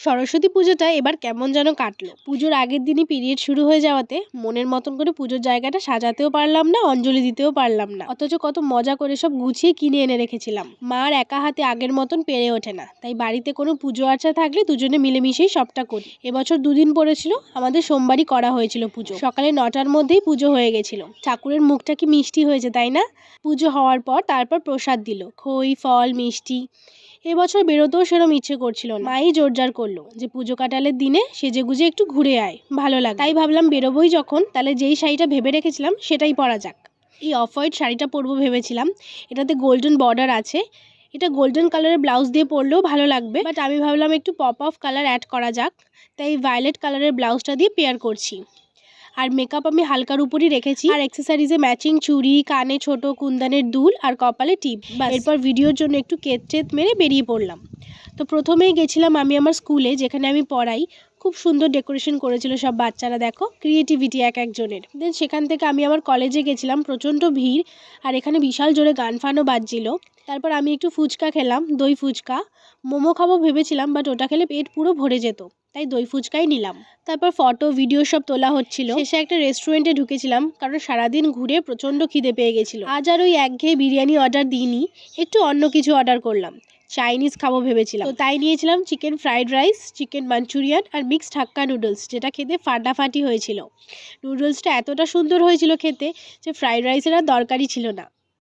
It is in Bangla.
সরস্বতী পুজোটা এবার কেমন যেন কাটলো। পুজোর আগের দিনই পিরিয়ড শুরু হয়ে যাওয়াতে মনের মতন করে পুজোর জায়গাটা সাজাতেও পারলাম না, অঞ্জলি দিতেও পারলাম না। অথচ কত মজা করে সব গুছিয়ে কিনে এনে রেখেছিলাম। মার একা হাতে আগের মতন পেরে ওঠে না, তাই বাড়িতে কোনো পুজো আর্চা থাকলে দুজনে মিলেমিশেই সবটা করি। এবছর দুদিন পড়েছিল, আমাদের সোমবারই করা হয়েছিল পুজো। সকালে 9টার মধ্যেই পুজো হয়ে গেছিল। ঠাকুরের মুখটা কি মিষ্টি হয়েছে তাই না? পুজো হওয়ার পর তারপর প্রসাদ দিল, খই, ফল, মিষ্টি। এবছর বেরোতেও সেরম ইচ্ছে করছিল না। মাই জোরজার করলো যে পুজো কাটালের দিনে সেজেগুজে একটু ঘুরে আয়, ভালো লাগে। তাই ভাবলাম বেরোবোই যখন, তাহলে যেই শাড়িটা ভেবে রেখেছিলাম সেটাই পরা যাক। এই অফ হোয়াইট শাড়িটা পরবো ভেবেছিলাম। এটাতে গোল্ডেন বর্ডার আছে। এটা গোল্ডেন কালারের ব্লাউজ দিয়ে পরলেও ভালো লাগবে, বাট আমি ভাবলাম একটু পপ অফ কালার অ্যাড করা যাক, তাই ভায়োলেট কালারের ব্লাউজটা দিয়ে পেয়ার করছি। আর মেকআপ আমি হালকার উপরই রেখেছি। আর অ্যাক্সেসরিজে ম্যাচিং চুড়ি, কানে ছোট কুন্দানের দুল আর কপালে টিপ। এরপর ভিডিওর জন্য একটু কেত টেত মেরে বেরিয়ে পড়লাম। তো প্রথমেই গেছিলাম আমি আমার স্কুলে, যেখানে আমি পড়াই। খুব সুন্দর ডেকোরেশন করেছিল সব বাচ্চারা, দেখো ক্রিয়েটিভিটি এক একজনের। দেন সেখান থেকে আমি আমার কলেজে গেছিলাম, প্রচণ্ড ভিড় আর এখানে বিশাল জোরে গান ফানও বাজছিল। তারপর আমি একটু ফুচকা খেলাম, দই ফুচকা। মোমো খাবো ভেবেছিলাম, বাট ওটা খেলে পেট পুরো ভরে যেত, তাই দই ফুচকাই নিলাম। তারপর ফটো ভিডিও সব তোলা হচ্ছিল। শেষে একটা রেস্টুরেন্টে ঢুকেছিলাম, কারণ সারাদিন ঘুরে প্রচণ্ড খিদে পেয়ে গেছিল। আজ আর ওই একঘেয়ে বিরিয়ানি অর্ডার দিইনি, একটু অন্য কিছু অর্ডার করলাম। চাইনিজ খাবো ভেবেছিলাম, তো তাই নিয়েছিলাম chicken fried rice, chicken manchurian আর মিক্সড হাক্কা নুডলস, যেটা খেতে ফাটাফাটি হয়েছিল। নুডলসটা এতটা সুন্দর হয়েছিল খেতে যে ফ্রাইড রাইসের আর দরকারই ছিল না।